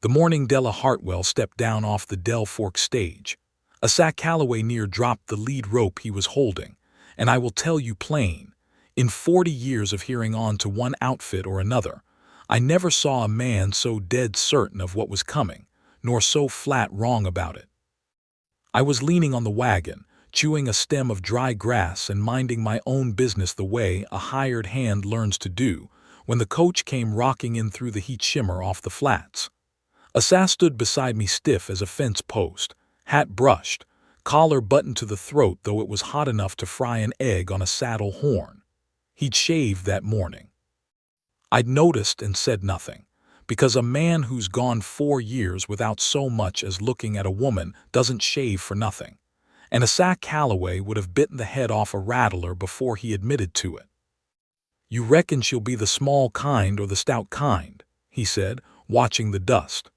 The morning Della Hartwell stepped down off the Del Fork stage. A Sack Calloway near dropped the lead rope he was holding, and I will tell you plain, in 40 years of hearing on to one outfit or another, I never saw a man so dead certain of what was coming, nor so flat wrong about it. I was leaning on the wagon, chewing a stem of dry grass and minding my own business the way a hired hand learns to do, when the coach came rocking in through the heat shimmer off the flats. Asa stood beside me stiff as a fence post, hat brushed, collar buttoned to the throat though it was hot enough to fry an egg on a saddle horn. He'd shaved that morning. I'd noticed and said nothing, because a man who's gone 4 years without so much as looking at a woman doesn't shave for nothing, and Asa Calloway would have bitten the head off a rattler before he admitted to it. "You reckon she'll be the small kind or the stout kind?" he said, watching the dust.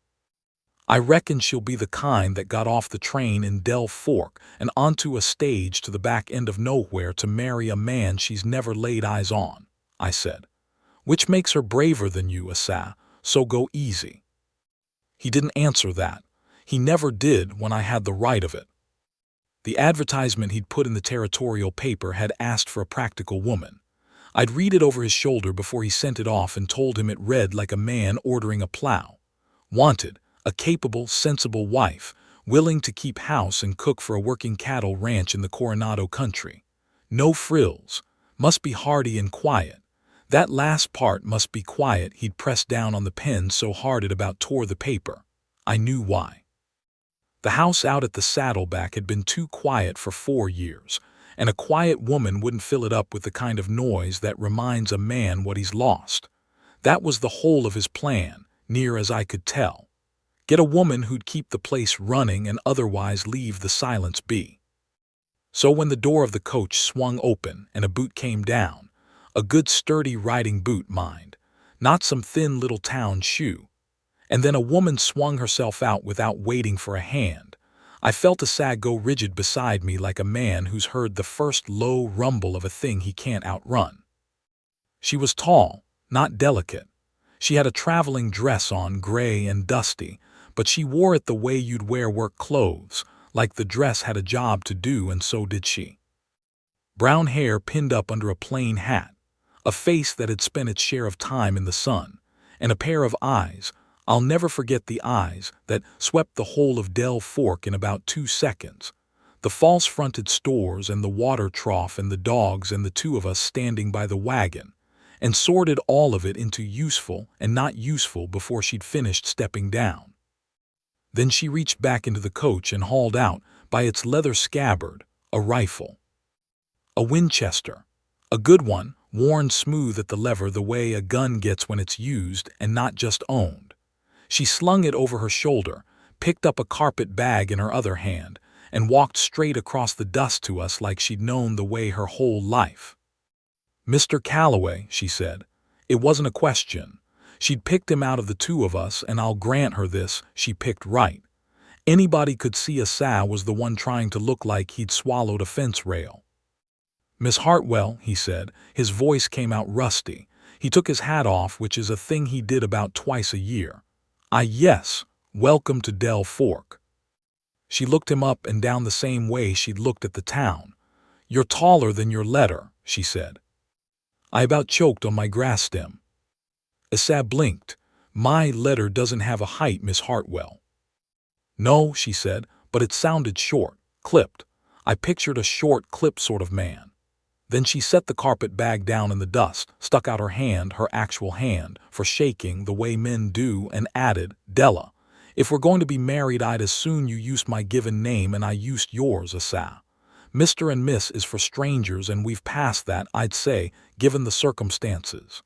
"I reckon she'll be the kind that got off the train in Del Fork and onto a stage to the back end of nowhere to marry a man she's never laid eyes on," I said. "Which makes her braver than you, Asa, so go easy." He didn't answer that. He never did when I had the right of it. The advertisement he'd put in the territorial paper had asked for a practical woman. I'd read it over his shoulder before he sent it off and told him it read like a man ordering a plow. Wanted, a capable, sensible wife, willing to keep house and cook for a working cattle ranch in the Coronado country. No frills, must be hardy and quiet. That last part, must be quiet, he'd pressed down on the pen so hard it about tore the paper. I knew why. The house out at the Saddleback had been too quiet for 4 years, and a quiet woman wouldn't fill it up with the kind of noise that reminds a man what he's lost. That was the whole of his plan, near as I could tell. Get a woman who'd keep the place running and otherwise leave the silence be. So when the door of the coach swung open and a boot came down, a good sturdy riding boot, mind, not some thin little town shoe, and then a woman swung herself out without waiting for a hand, I felt a sag go rigid beside me like a man who's heard the first low rumble of a thing he can't outrun. She was tall, not delicate. She had a traveling dress on, gray and dusty, but she wore it the way you'd wear work clothes, like the dress had a job to do, and so did she. Brown hair pinned up under a plain hat, a face that had spent its share of time in the sun, and a pair of eyes, I'll never forget the eyes, that swept the whole of Del Fork in about 2 seconds. The false-fronted stores and the water trough and the dogs and the 2 of us standing by the wagon, and sorted all of it into useful and not useful before she'd finished stepping down. Then she reached back into the coach and hauled out, by its leather scabbard, a rifle. A Winchester. A good one, worn smooth at the lever the way a gun gets when it's used and not just owned. She slung it over her shoulder, picked up a carpet bag in her other hand, and walked straight across the dust to us like she'd known the way her whole life. "Mr. Calloway," she said. It wasn't a question. She'd picked him out of the 2 of us, and I'll grant her this, she picked right. Anybody could see Asa was the one trying to look like he'd swallowed a fence rail. "Miss Hartwell," he said. His voice came out rusty. He took his hat off, which is a thing he did about twice a year. "Yes, welcome to Del Fork." She looked him up and down the same way she'd looked at the town. "You're taller than your letter," she said. I about choked on my grass stem. Asa blinked. "My letter doesn't have a height, Miss Hartwell." "No," she said, but it sounded short, clipped. I pictured a short, clipped sort of man. Then she set the carpet bag down in the dust, stuck out her hand, her actual hand, for shaking the way men do, and added, "Della, if we're going to be married, I'd as soon you used my given name and I used yours, Asa. Mr. and Miss is for strangers, and we've passed that, I'd say, given the circumstances."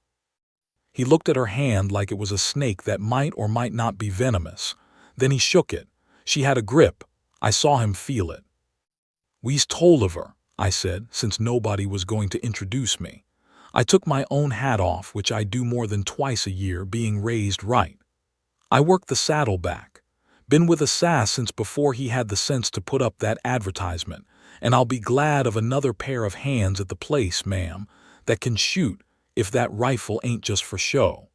He looked at her hand like it was a snake that might or might not be venomous. Then he shook it. She had a grip. I saw him feel it. "We's told of her," I said, since nobody was going to introduce me. I took my own hat off, which I do more than twice a year, being raised right. "I work the Saddleback. Been with Asa since before he had the sense to put up that advertisement, and I'll be glad of another pair of hands at the place, ma'am, that can shoot, if that rifle ain't just for show."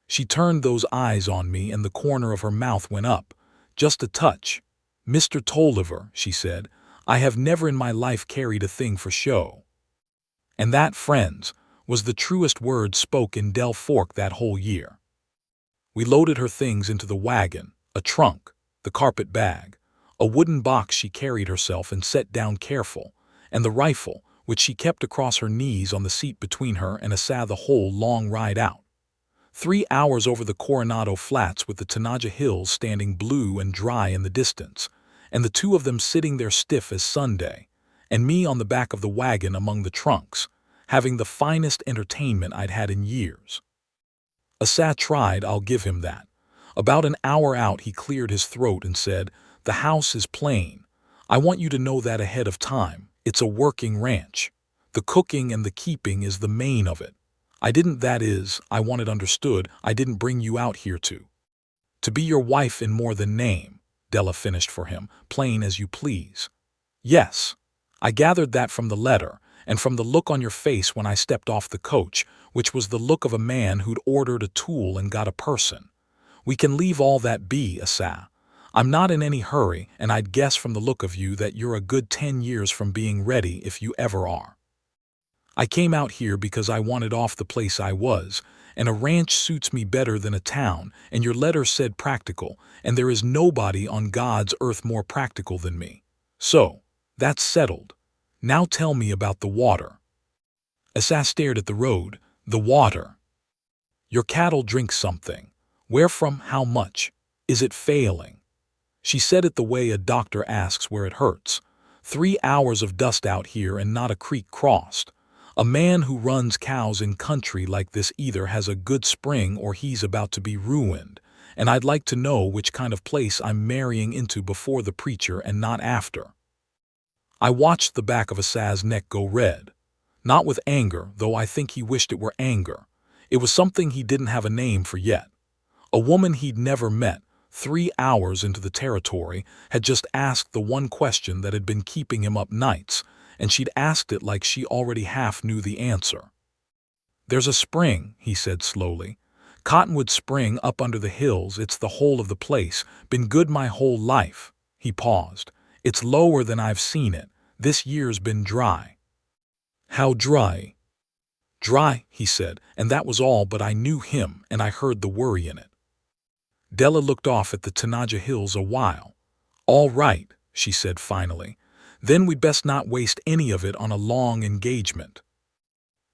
She turned those eyes on me and the corner of her mouth went up, just a touch. "Mr. Tolliver," she said, "I have never in my life carried a thing for show." And that, friends, was the truest word spoke in Del Fork that whole year. We loaded her things into the wagon, a trunk, the carpet bag, a wooden box she carried herself and set down careful, and the rifle, which she kept across her knees on the seat between her and Asa the whole long ride out. 3 hours over the Coronado flats with the Tanaja Hills standing blue and dry in the distance, and the two of them sitting there stiff as Sunday, and me on the back of the wagon among the trunks, having the finest entertainment I'd had in years. Asa tried, I'll give him that. About an hour out he cleared his throat and said, "The house is plain. I want you to know that ahead of time. It's a working ranch. The cooking and the keeping is the main of it. I want it understood, I didn't bring you out here to be your wife in more than name," Della finished for him, "plain as you please." "Yes, I gathered that from the letter, and from the look on your face when I stepped off the coach, which was the look of a man who'd ordered a tool and got a person. We can leave all that be, Asa. I'm not in any hurry, and I'd guess from the look of you that you're a good 10 years from being ready if you ever are. I came out here because I wanted off the place I was, and a ranch suits me better than a town, and your letter said practical, and there is nobody on God's earth more practical than me. So, that's settled. Now tell me about the water." Asa stared at the road. "The water. Your cattle drink something. Where from? How much? Is it failing?" She said it the way a doctor asks where it hurts. 3 hours of dust out here and not a creek crossed. A man who runs cows in country like this either has a good spring or he's about to be ruined, and I'd like to know which kind of place I'm marrying into before the preacher and not after. I watched the back of Asa's neck go red. Not with anger, though I think he wished it were anger. It was something he didn't have a name for yet. A woman he'd never met, 3 hours into the territory, had just asked the one question that had been keeping him up nights, and she'd asked it like she already half knew the answer. "There's a spring," he said slowly. "Cottonwood Spring up under the hills. It's the whole of the place. Been good my whole life." He paused. "It's lower than I've seen it. This year's been dry." "How dry?" "Dry," he said, and that was all, but I knew him, and I heard the worry in it. Della looked off at the Tanaja Hills a while. "All right," she said finally. "Then we'd best not waste any of it on a long engagement."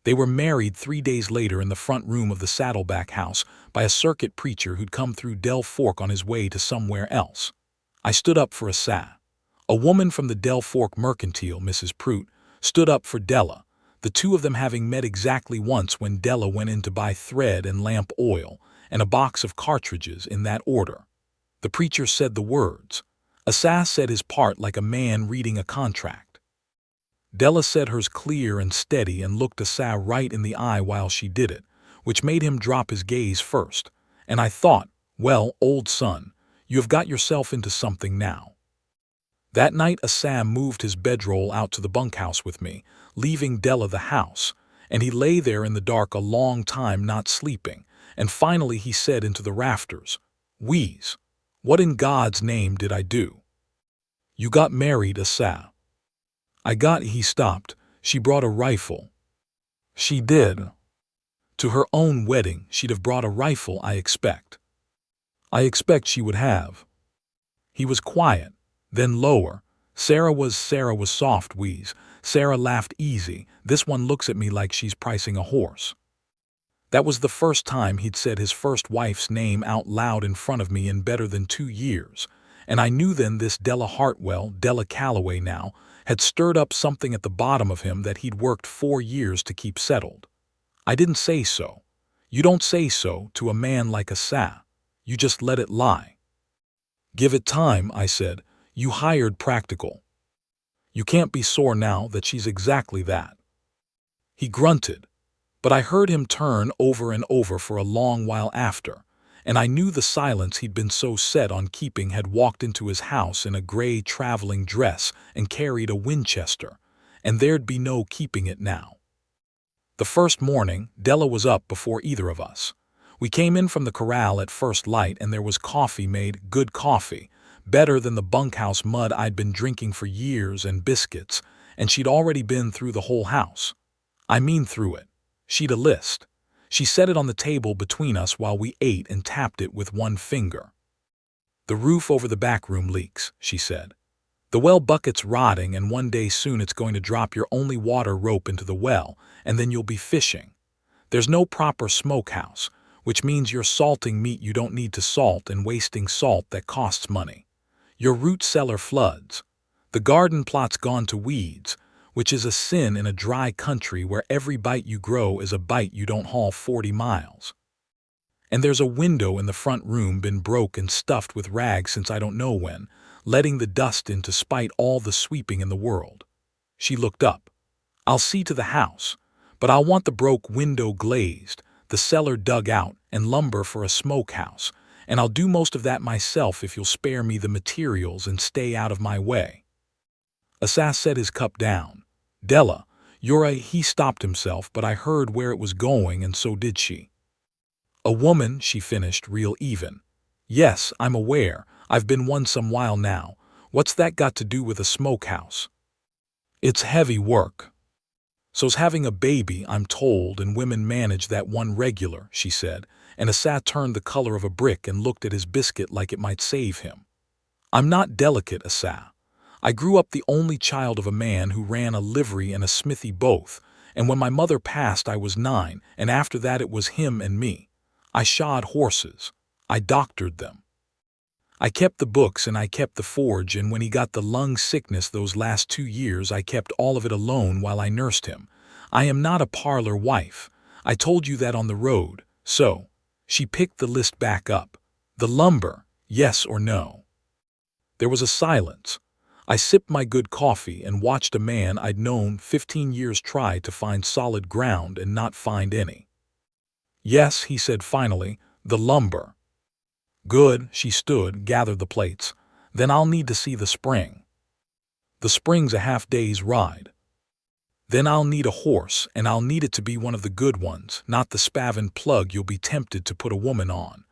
They were married 3 days later in the front room of the Saddleback House by a circuit preacher who'd come through Del Fork on his way to somewhere else. I stood up for Asa. A woman from the Del Fork Mercantile, Mrs. Prout, stood up for Della, the two of them having met exactly once when Della went in to buy thread and lamp oil and a box of cartridges in that order. The preacher said the words. Asa said his part like a man reading a contract. Della said hers clear and steady and looked Asa right in the eye while she did it, which made him drop his gaze first, and I thought, well, old son, you have got yourself into something now. That night Asa moved his bedroll out to the bunkhouse with me, leaving Della the house, and he lay there in the dark a long time not sleeping, and finally he said into the rafters, "Wheeze, what in God's name did I do?" "You got married, Asa." He stopped. "She brought a rifle." "She did." "To her own wedding she'd have brought a rifle, I expect." "I expect she would have." He was quiet, then lower. Sarah was soft wheeze. Sarah laughed easy. "This one looks at me like she's pricing a horse." That was the first time he'd said his first wife's name out loud in front of me in better than 2 years, and I knew then this Della Hartwell, Della Calloway now, had stirred up something at the bottom of him that he'd worked 4 years to keep settled. I didn't say so. You don't say so to a man like Asa. You just let it lie. "Give it time," I said. "You hired practical. You can't be sore now that she's exactly that." He grunted, but I heard him turn over and over for a long while after, and I knew the silence he'd been so set on keeping had walked into his house in a gray traveling dress and carried a Winchester, and there'd be no keeping it now. The first morning, Della was up before either of us. We came in from the corral at first light and there was coffee made, good coffee, better than the bunkhouse mud I'd been drinking for years, and biscuits, and she'd already been through the whole house. I mean through it. She'd a list. She set it on the table between us while we ate and tapped it with one finger. "The roof over the back room leaks," she said. "The well bucket's rotting, and one day soon it's going to drop your only water rope into the well, and then you'll be fishing. There's no proper smokehouse, which means you're salting meat you don't need to salt and wasting salt that costs money. Your root cellar floods. The garden plot's gone to weeds, which is a sin in a dry country where every bite you grow is a bite you don't haul 40 miles. And there's a window in the front room been broke and stuffed with rags since I don't know when, letting the dust in to spite all the sweeping in the world." She looked up. "I'll see to the house, but I'll want the broke window glazed, the cellar dug out, and lumber for a smokehouse, and I'll do most of that myself if you'll spare me the materials and stay out of my way." Asas set his cup down. "Della, he stopped himself, but I heard where it was going, and so did she." "A woman," she finished, real even. "Yes, I'm aware. I've been one some while now. What's that got to do with a smokehouse?" "It's heavy work. So's having a baby, I'm told, and women manage that one regular," she said, and Asas turned the color of a brick and looked at his biscuit like it might save him. "I'm not delicate, Asas. I grew up the only child of a man who ran a livery and a smithy both, and when my mother passed I was 9, and after that it was him and me. I shod horses. I doctored them. I kept the books and I kept the forge, and when he got the lung sickness those last 2 years I kept all of it alone while I nursed him. I am not a parlor wife. I told you that on the road, so." She picked the list back up. "The lumber, yes or no?" There was a silence. I sipped my good coffee and watched a man I'd known 15 years try to find solid ground and not find any. "Yes," he said finally, "the lumber." "Good." She stood, gathered the plates. "Then I'll need to see the spring." "The spring's a half-day's ride." "Then I'll need a horse, and I'll need it to be one of the good ones, not the spavin plug you'll be tempted to put a woman on.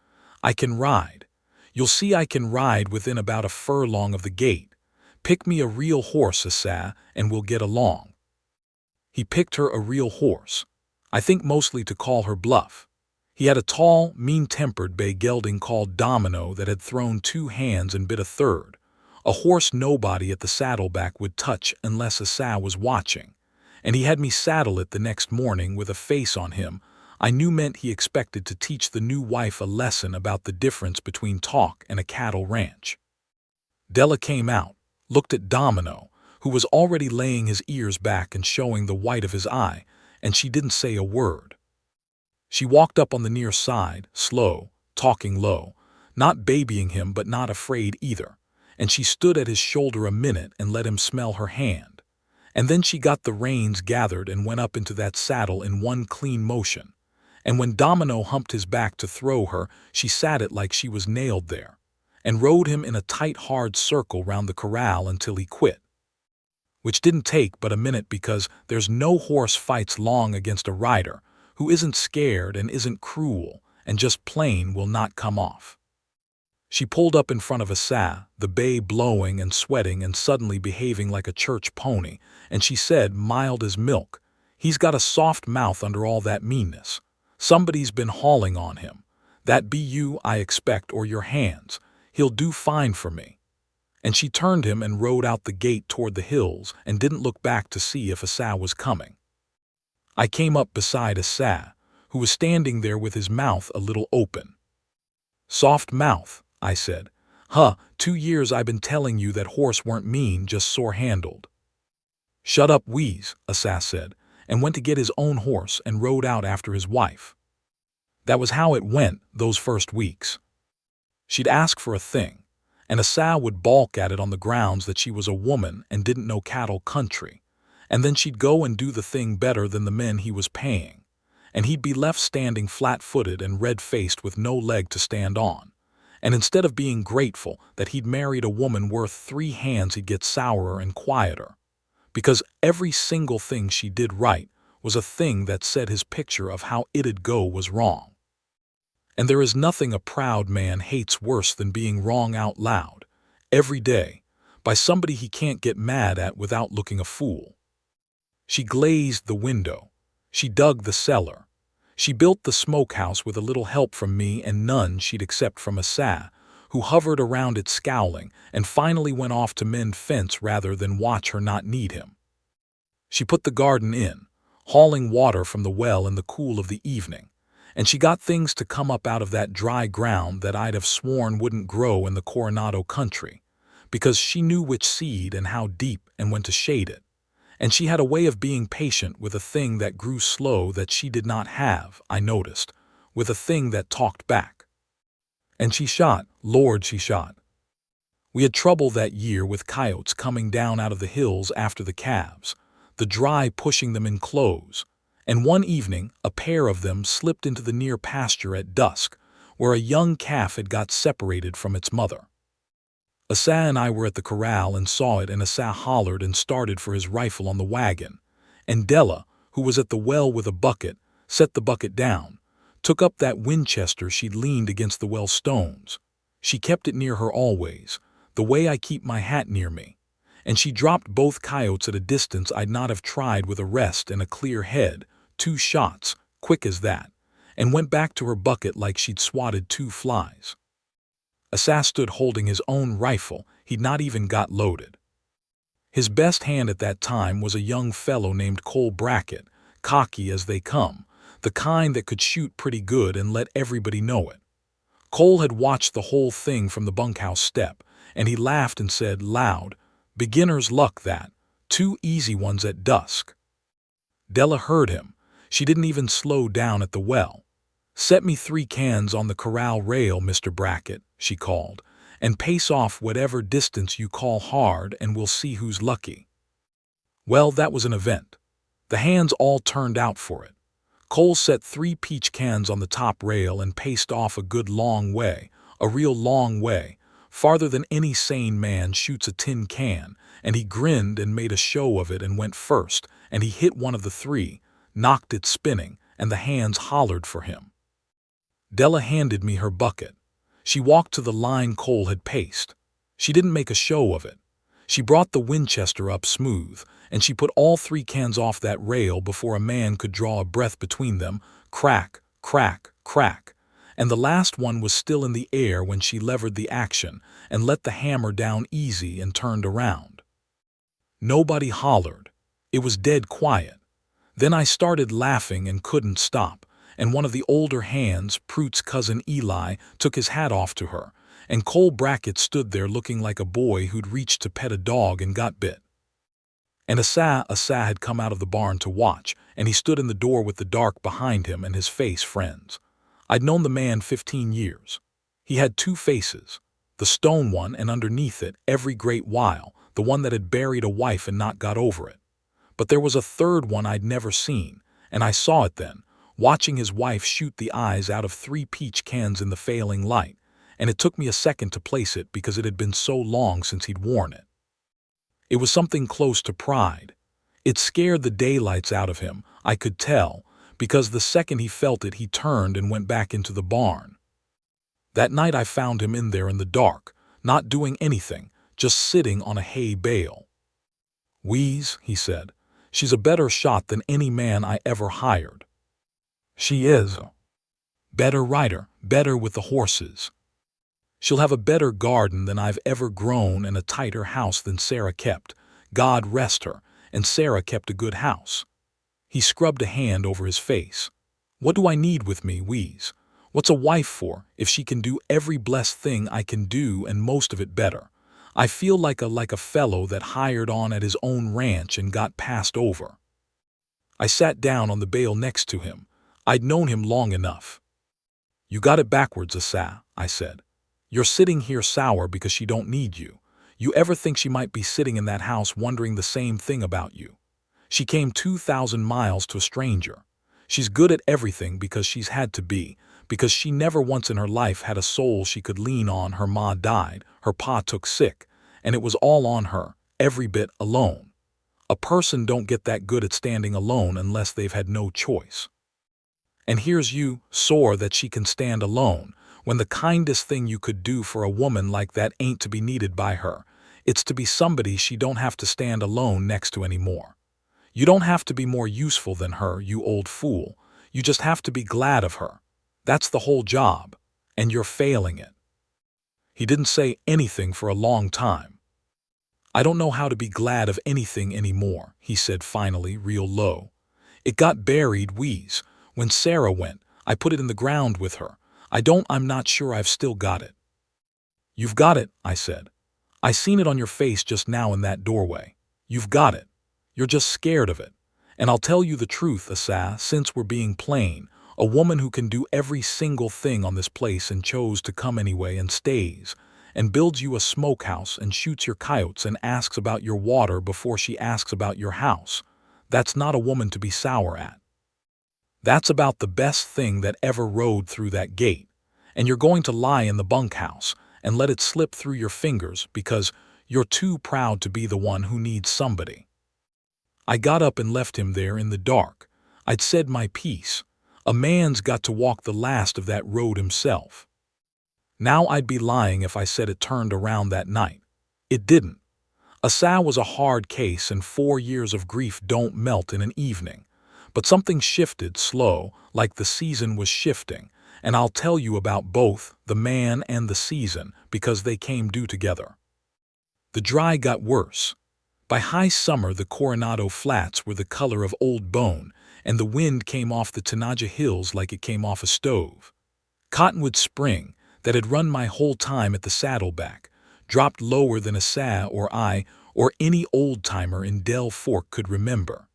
I can ride. You'll see I can ride within about a furlong of the gate. Pick me a real horse, Asas, and we'll get along." He picked her a real horse, I think mostly to call her bluff. He had a tall, mean-tempered bay gelding called Domino that had thrown 2 hands and bit a third, a horse nobody at the saddleback would touch unless Asas was watching, and he had me saddle it the next morning with a face on him I knew meant he expected to teach the new wife a lesson about the difference between talk and a cattle ranch. Della came out, looked at Domino, who was already laying his ears back and showing the white of his eye, and she didn't say a word. She walked up on the near side, slow, talking low, not babying him but not afraid either, and she stood at his shoulder a minute and let him smell her hand. And then she got the reins gathered and went up into that saddle in one clean motion, and when Domino humped his back to throw her, she sat it like she was nailed there, and rode him in a tight hard circle round the corral until he quit. Which didn't take but a minute, because there's no horse fights long against a rider who isn't scared and isn't cruel and just plain will not come off. She pulled up in front of Asas, the bay blowing and sweating and suddenly behaving like a church pony, and she said, mild as milk, "He's got a soft mouth under all that meanness. Somebody's been hauling on him. That be you, I expect, or your hands. He'll do fine for me." And she turned him and rode out the gate toward the hills and didn't look back to see if Asas was coming. I came up beside Asas, who was standing there with his mouth a little open. "Soft mouth," I said. 2 years I been telling you that horse weren't mean, just sore-handled." "Shut up, wheeze," Asas said, and went to get his own horse and rode out after his wife. That was how it went those first weeks. She'd ask for a thing, and Asas would balk at it on the grounds that she was a woman and didn't know cattle country, and then she'd go and do the thing better than the men he was paying, and he'd be left standing flat-footed and red-faced with no leg to stand on, and instead of being grateful that he'd married a woman worth 3 hands, he'd get sourer and quieter, because every single thing she did right was a thing that said his picture of how it'd go was wrong. And there is nothing a proud man hates worse than being wrong out loud, every day, by somebody he can't get mad at without looking a fool. She glazed the window. She dug the cellar. She built the smokehouse with a little help from me and none she'd accept from Asa, who hovered around it scowling and finally went off to mend fence rather than watch her not need him. She put the garden in, hauling water from the well in the cool of the evening, and she got things to come up out of that dry ground that I'd have sworn wouldn't grow in the Coronado country, because she knew which seed and how deep and when to shade it. And she had a way of being patient with a thing that grew slow that she did not have, I noticed, with a thing that talked back. And she shot, Lord, she shot. We had trouble that year with coyotes coming down out of the hills after the calves, the dry pushing them in close, and one evening a pair of them slipped into the near pasture at dusk, where a young calf had got separated from its mother. Asa and I were at the corral and saw it, and Asa hollered and started for his rifle on the wagon, and Della, who was at the well with a bucket, set the bucket down, took up that Winchester she'd leaned against the well stones. She kept it near her always, the way I keep my hat near me, and she dropped both coyotes at a distance I'd not have tried with a rest and a clear head, 2 shots, quick as that, and went back to her bucket like she'd swatted 2 flies. Asa stood holding his own rifle he'd not even got loaded. His best hand at that time was a young fellow named Cole Brackett, cocky as they come, the kind that could shoot pretty good and let everybody know it. Cole had watched the whole thing from the bunkhouse step, and he laughed and said loud, "Beginner's luck that, 2 easy ones at dusk." Della heard him. She didn't even slow down at the well. "Set me 3 cans on the corral rail, Mr. Brackett," she called, "and pace off whatever distance you call hard and we'll see who's lucky." Well, that was an event. The hands all turned out for it. Cole set 3 peach cans on the top rail and paced off a good long way, a real long way, farther than any sane man shoots a tin can, and he grinned and made a show of it and went first, and he hit one of the 3, knocked it spinning, and the hands hollered for him. Della handed me her bucket. She walked to the line Cole had paced. She didn't make a show of it. She brought the Winchester up smooth, and she put all 3 cans off that rail before a man could draw a breath between them, crack, crack, crack, and the last one was still in the air when she levered the action and let the hammer down easy and turned around. Nobody hollered. It was dead quiet. Then I started laughing and couldn't stop, and one of the older hands, Prute's cousin Eli, took his hat off to her, and Cole Brackett stood there looking like a boy who'd reached to pet a dog and got bit. And Asa had come out of the barn to watch, and he stood in the door with the dark behind him and his face friends. I'd known the man 15 years. He had 2 faces, the stone one and underneath it, every great while, the one that had buried a wife and not got over it. But there was a third one I'd never seen, and I saw it then, watching his wife shoot the eyes out of 3 peach cans in the failing light, and it took me a second to place it because it had been so long since he'd worn it. It was something close to pride. It scared the daylights out of him, I could tell, because the second he felt it he turned and went back into the barn. That night I found him in there in the dark, not doing anything, just sitting on a hay bale. "Wheeze," he said, "she's a better shot than any man I ever hired. She is. Better rider, better with the horses. She'll have a better garden than I've ever grown and a tighter house than Sarah kept. God rest her, and Sarah kept a good house." He scrubbed a hand over his face. "What do I need with me, Wheeze? What's a wife for, if she can do every blessed thing I can do and most of it better? I feel like a fellow that hired on at his own ranch and got passed over." I sat down on the bale next to him. I'd known him long enough. "You got it backwards, Asa," I said. "You're sitting here sour because she don't need you. You ever think she might be sitting in that house wondering the same thing about you? She came 2,000 miles to a stranger. She's good at everything because she's had to be, because she never once in her life had a soul she could lean on. Her ma died, her pa took sick, and it was all on her, every bit alone. A person don't get that good at standing alone unless they've had no choice. And here's you, sore that she can stand alone, when the kindest thing you could do for a woman like that ain't to be needed by her. It's to be somebody she don't have to stand alone next to anymore. You don't have to be more useful than her, you old fool. You just have to be glad of her. That's the whole job. And you're failing it. He didn't say anything for a long time. I don't know how to be glad of anything anymore, he said finally, real low. It got buried, wheeze. When Sarah went, I put it in the ground with her. I'm not sure I've still got it. You've got it, I said. I seen it on your face just now in that doorway. You've got it. You're just scared of it. And I'll tell you the truth, Asa, since we're being plain, a woman who can do every single thing on this place and chose to come anyway and stays, and builds you a smokehouse and shoots your coyotes and asks about your water before she asks about your house. That's not a woman to be sour at. That's about the best thing that ever rode through that gate, and you're going to lie in the bunkhouse and let it slip through your fingers because you're too proud to be the one who needs somebody. I got up and left him there in the dark. I'd said my piece. A man's got to walk the last of that road himself. Now I'd be lying if I said it turned around that night. It didn't. Asa was a hard case, and 4 years of grief don't melt in an evening. But something shifted slow, like the season was shifting, and I'll tell you about both, the man and the season, because they came due together. The dry got worse. By high summer the Coronado flats were the color of old bone, and the wind came off the Tanaja hills like it came off a stove. Cottonwood Spring, that had run my whole time at the Saddleback, dropped lower than Asa or I or any old-timer in Del Fork could remember.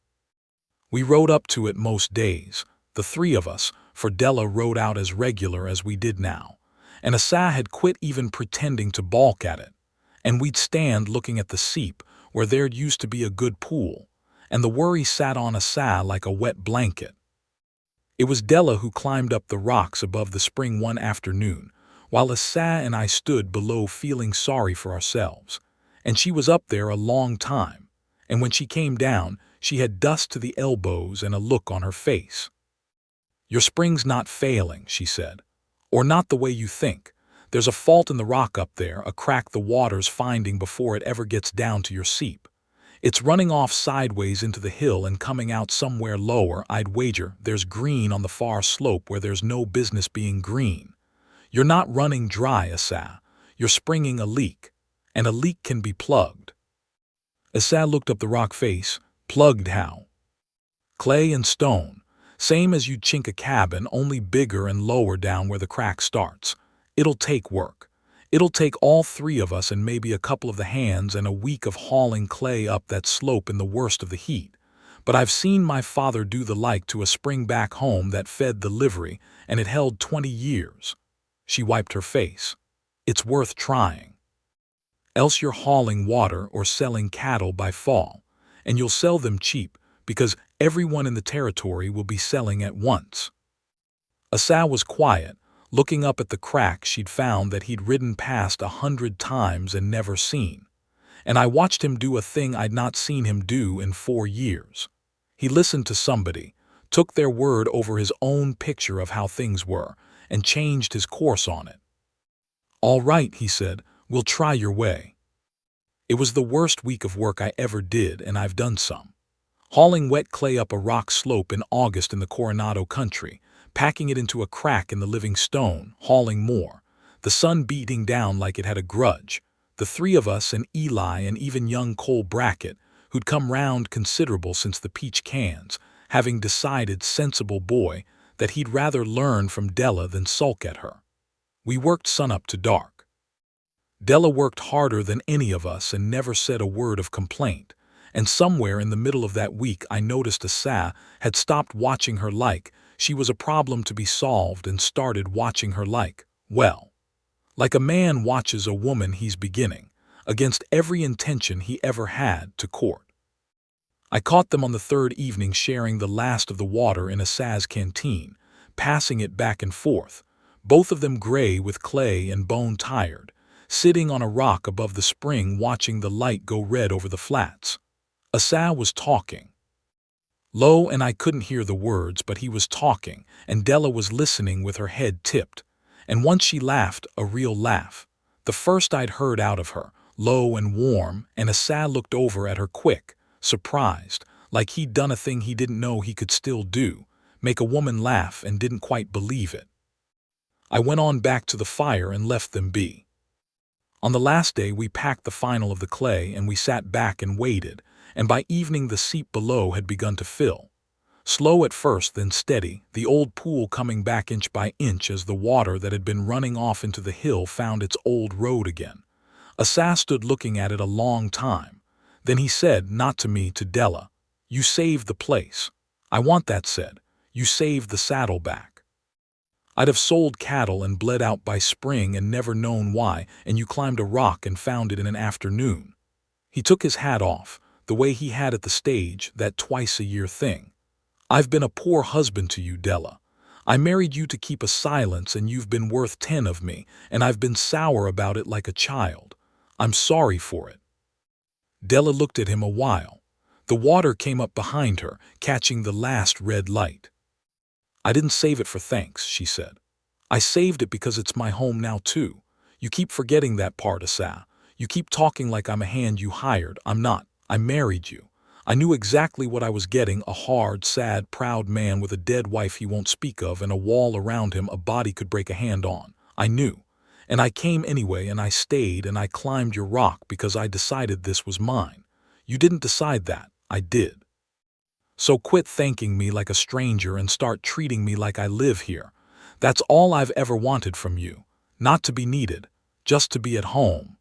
We rode up to it most days, the three of us, for Della rode out as regular as we did now, and Asa had quit even pretending to balk at it, and we'd stand looking at the seep where there'd used to be a good pool, and the worry sat on Asa like a wet blanket. It was Della who climbed up the rocks above the spring one afternoon, while Asa and I stood below feeling sorry for ourselves, and she was up there a long time, and when she came down, she had dust to the elbows and a look on her face. "Your spring's not failing," she said, "or not the way you think. There's a fault in the rock up there, a crack the water's finding before it ever gets down to your seep. It's running off sideways into the hill and coming out somewhere lower. I'd wager there's green on the far slope where there's no business being green. You're not running dry, Asa. You're springing a leak, and a leak can be plugged." Asa looked up the rock face. "Plugged how?" "Clay and stone. Same as you'd chink a cabin, only bigger and lower down where the crack starts. It'll take work. It'll take all three of us and maybe a couple of the hands and a week of hauling clay up that slope in the worst of the heat. But I've seen my father do the like to a spring back home that fed the livery, and it held 20 years. She wiped her face. "It's worth trying. Else you're hauling water or selling cattle by fall, and you'll sell them cheap because everyone in the territory will be selling at once." Asa was quiet, looking up at the crack she'd found that he'd ridden past 100 times and never seen. And I watched him do a thing I'd not seen him do in 4 years. He listened to somebody, took their word over his own picture of how things were, and changed his course on it. "All right," he said, "we'll try your way." It was the worst week of work I ever did, and I've done some. Hauling wet clay up a rock slope in August in the Coronado country, packing it into a crack in the living stone, hauling more, the sun beating down like it had a grudge, the three of us and Eli and even young Cole Brackett, who'd come round considerable since the peach cans, having decided, sensible boy, that he'd rather learn from Della than sulk at her. We worked sunup to dark. Della worked harder than any of us and never said a word of complaint, and somewhere in the middle of that week I noticed Asa had stopped watching her like she was a problem to be solved and started watching her like, well, like a man watches a woman he's beginning, against every intention he ever had, to court. I caught them on the third evening sharing the last of the water in Asa's canteen, passing it back and forth, both of them gray with clay and bone-tired, sitting on a rock above the spring watching the light go red over the flats. Asa was talking. Low, and I couldn't hear the words, but he was talking, and Della was listening with her head tipped. And once she laughed, a real laugh. The first I'd heard out of her, low and warm, and Asa looked over at her quick, surprised, like he'd done a thing he didn't know he could still do, make a woman laugh, and didn't quite believe it. I went on back to the fire and left them be. On the last day we packed the final of the clay and we sat back and waited, and by evening the seep below had begun to fill. Slow at first, then steady, the old pool coming back inch by inch as the water that had been running off into the hill found its old road again. Asa stood looking at it a long time. Then he said, not to me, to Della, "You saved the place." "I want that," said. "You saved the saddleback. I'd have sold cattle and bled out by spring and never known why, and you climbed a rock and found it in an afternoon." He took his hat off, the way he had at the stage, that twice-a-year thing. "I've been a poor husband to you, Della. I married you to keep a silence, and you've been worth 10 of me, and I've been sour about it like a child. I'm sorry for it." Della looked at him a while. The water came up behind her, catching the last red light. "I didn't save it for thanks," she said. "I saved it because it's my home now too. You keep forgetting that part, Asa. You keep talking like I'm a hand you hired. I'm not. I married you. I knew exactly what I was getting, a hard, sad, proud man with a dead wife he won't speak of and a wall around him a body could break a hand on. I knew. And I came anyway, and I stayed, and I climbed your rock because I decided this was mine. You didn't decide that. I did. So quit thanking me like a stranger and start treating me like I live here. That's all I've ever wanted from you. Not to be needed, just to be at home."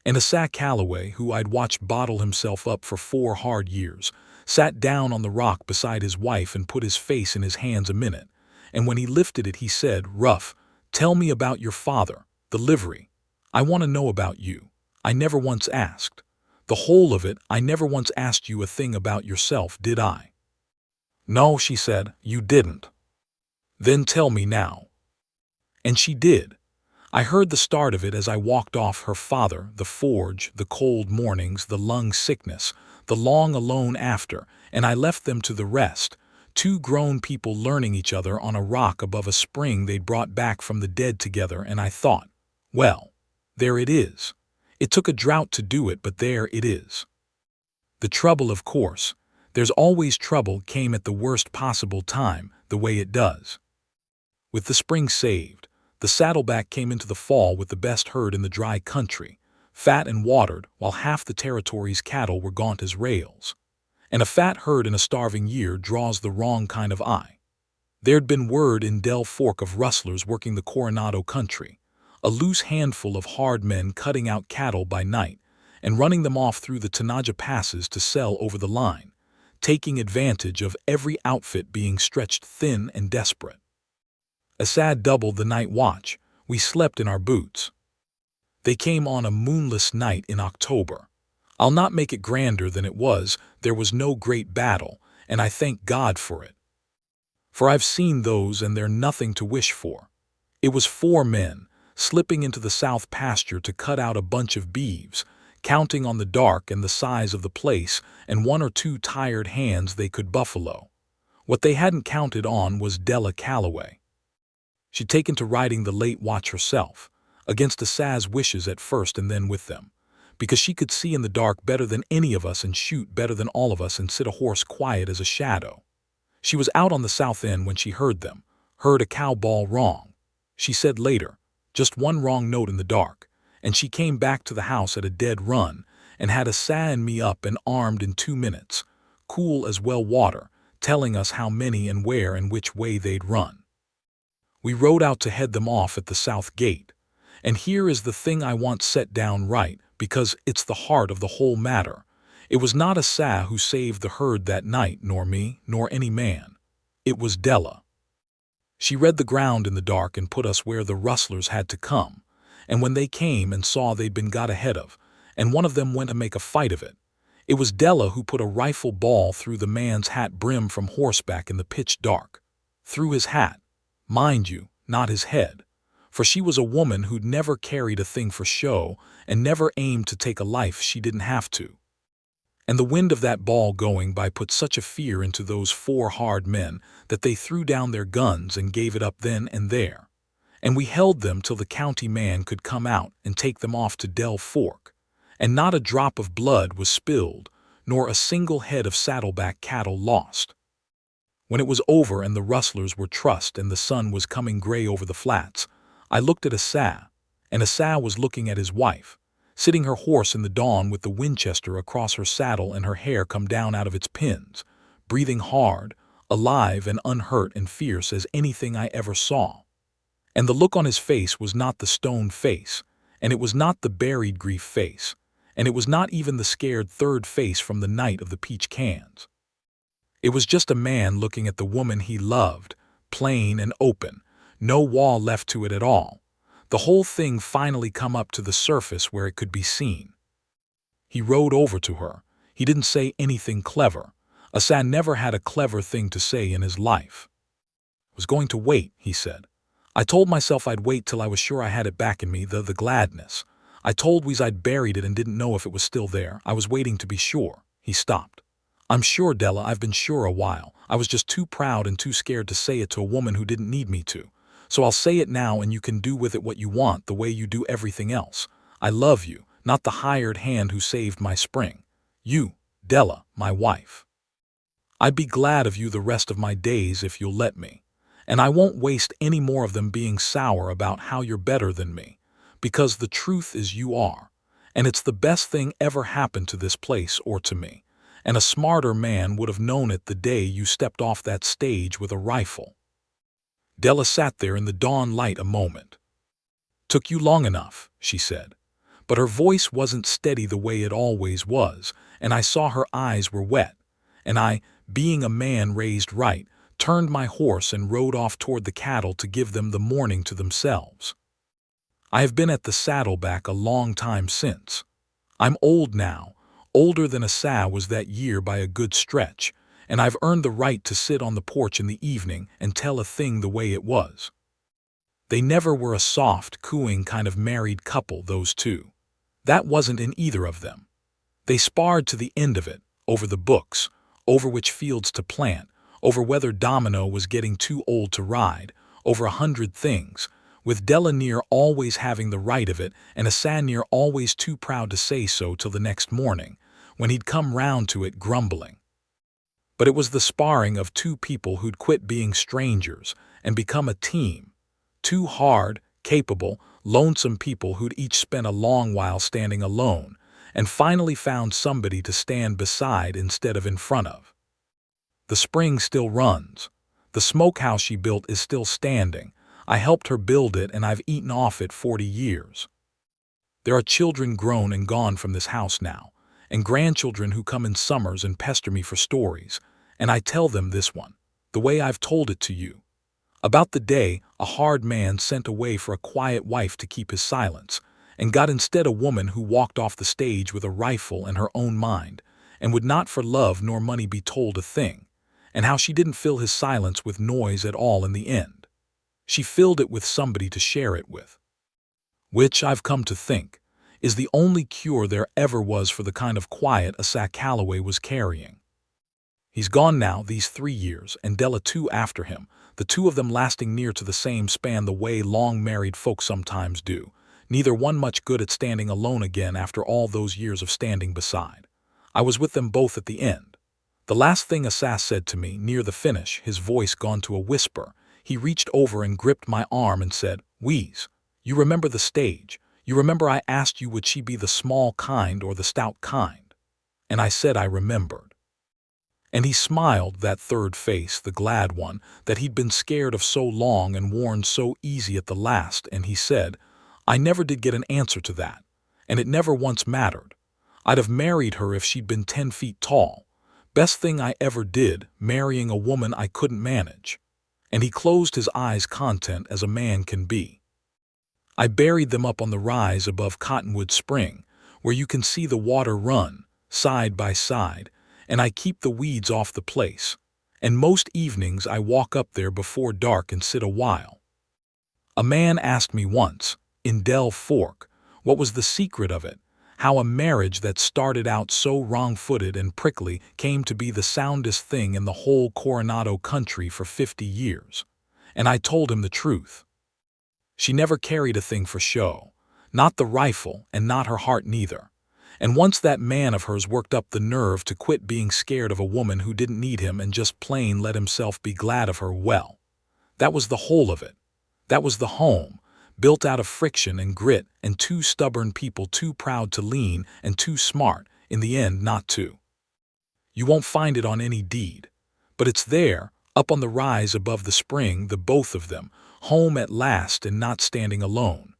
And Asa Calloway, who I'd watched bottle himself up for 4 hard years, sat down on the rock beside his wife and put his face in his hands a minute. And when he lifted it, he said, "Ruff, tell me about your father, the livery. I want to know about you. I never once asked. The whole of it, I never once asked you a thing about yourself, did I?" "No," she said, "you didn't." "Then tell me now." And she did. I heard the start of it as I walked off, her father, the forge, the cold mornings, the lung sickness, the long alone after, and I left them to the rest, 2 grown people learning each other on a rock above a spring they'd brought back from the dead together, and I thought, well, there it is. It took a drought to do it, but there it is. The trouble, of course, there's always trouble, came at the worst possible time, the way it does. With the spring saved, the saddleback came into the fall with the best herd in the dry country, fat and watered, while half the territory's cattle were gaunt as rails. And a fat herd in a starving year draws the wrong kind of eye. There'd been word in Del Fork of rustlers working the Coronado country, a loose handful of hard men cutting out cattle by night and running them off through the Tanaja passes to sell over the line, taking advantage of every outfit being stretched thin and desperate. Asa doubled the night watch. We slept in our boots. They came on a moonless night in October. I'll not make it grander than it was. There was no great battle, and I thank God for it. For I've seen those, and they're nothing to wish for. It was 4 men, slipping into the south pasture to cut out a bunch of beeves, counting on the dark and the size of the place, and 1 or 2 tired hands they could buffalo. What they hadn't counted on was Della Calloway. She'd taken to riding the late watch herself, against Asa's wishes at first and then with them, because she could see in the dark better than any of us and shoot better than all of us and sit a horse quiet as a shadow. She was out on the south end when she heard them, heard a cow bawl wrong. She said later, just 1 wrong note in the dark, and she came back to the house at a dead run and had Asa and me up and armed in 2 minutes, cool as well water, telling us how many and where and which way they'd run. We rode out to head them off at the south gate. And here is the thing I want set down right, because it's the heart of the whole matter. It was not Asa who saved the herd that night, nor me, nor any man. It was Della. She read the ground in the dark and put us where the rustlers had to come. And when they came and saw they'd been got ahead of, and one of them went to make a fight of it, it was Della who put a rifle ball through the man's hat brim from horseback in the pitch dark. Through his hat. Mind you, not his head, for she was a woman who'd never carried a thing for show and never aimed to take a life she didn't have to. And the wind of that ball going by put such a fear into those four hard men that they threw down their guns and gave it up then and there. And we held them till the county man could come out and take them off to Del Fork. And not a drop of blood was spilled, nor a single head of saddleback cattle lost. When it was over and the rustlers were trussed and the sun was coming gray over the flats, I looked at Asa, and Asa was looking at his wife, sitting her horse in the dawn with the Winchester across her saddle and her hair come down out of its pins, breathing hard, alive and unhurt and fierce as anything I ever saw. And the look on his face was not the stone face, and it was not the buried grief face, and it was not even the scared third face from the night of the peach cans. It was just a man looking at the woman he loved, plain and open, no wall left to it at all. The whole thing finally come up to the surface where it could be seen. He rode over to her. He didn't say anything clever. Asa never had a clever thing to say in his life. "I was going to wait," he said. "I told myself I'd wait till I was sure I had it back in me, the gladness. I told Weeze I'd buried it and didn't know if it was still there. I was waiting to be sure." He stopped. "I'm sure, Della, I've been sure a while. I was just too proud and too scared to say it to a woman who didn't need me to. So I'll say it now and you can do with it what you want the way you do everything else. I love you, not the hired hand who saved my spring. You, Della, my wife. I'd be glad of you the rest of my days if you'll let me. And I won't waste any more of them being sour about how you're better than me, because the truth is you are, and it's the best thing ever happened to this place or to me, and a smarter man would have known it the day you stepped off that stage with a rifle." Della sat there in the dawn light a moment. "Took you long enough," she said, but her voice wasn't steady the way it always was, and I saw her eyes were wet, and I, being a man raised right, turned my horse and rode off toward the cattle to give them the morning to themselves. I have been at the saddleback a long time since. I'm old now, older than Asa was that year by a good stretch, and I've earned the right to sit on the porch in the evening and tell a thing the way it was. They never were a soft, cooing kind of married couple, those two. That wasn't in either of them. They sparred to the end of it, over the books, over which fields to plant, over whether Domino was getting too old to ride, over 100 things, with Della near always having the right of it and Asa near always too proud to say so till the next morning, when he'd come round to it grumbling. But it was the sparring of two people who'd quit being strangers and become a team, two hard, capable, lonesome people who'd each spent a long while standing alone and finally found somebody to stand beside instead of in front of. The spring still runs. The smokehouse she built is still standing. I helped her build it and I've eaten off it 40 years. There are children grown and gone from this house now, and grandchildren who come in summers and pester me for stories, and I tell them this one, the way I've told it to you. About the day a hard man sent away for a quiet wife to keep his silence, and got instead a woman who walked off the stage with a rifle and her own mind, and would not for love nor money be told a thing, and how she didn't fill his silence with noise at all in the end. She filled it with somebody to share it with. Which, I've come to think, is the only cure there ever was for the kind of quiet Asa Calloway was carrying. He's gone now these 3 years, and Della too after him, the two of them lasting near to the same span the way long married folk sometimes do, neither one much good at standing alone again after all those years of standing beside. I was with them both at the end. The last thing Asa said to me, near the finish, his voice gone to a whisper, he reached over and gripped my arm and said, "Weeze, you remember the stage. You remember I asked you would she be the small kind or the stout kind?" And I said I remembered. And he smiled, that third face, the glad one, that he'd been scared of so long and worn so easy at the last, and he said, "I never did get an answer to that, and it never once mattered. I'd have married her if she'd been 10 feet tall. Best thing I ever did, marrying a woman I couldn't manage." And he closed his eyes content as a man can be. I buried them up on the rise above Cottonwood Spring, where you can see the water run, side by side, and I keep the weeds off the place, and most evenings I walk up there before dark and sit a while. A man asked me once, in Del Fork, what was the secret of it, how a marriage that started out so wrong-footed and prickly came to be the soundest thing in the whole Coronado country for 50 years. And I told him the truth. She never carried a thing for show, not the rifle and not her heart neither. And once that man of hers worked up the nerve to quit being scared of a woman who didn't need him and just plain let himself be glad of her, well, that was the whole of it. That was the home, built out of friction and grit and two stubborn people too proud to lean and too smart, in the end, not to. You won't find it on any deed. But it's there, up on the rise above the spring, the both of them, home at last and not standing alone.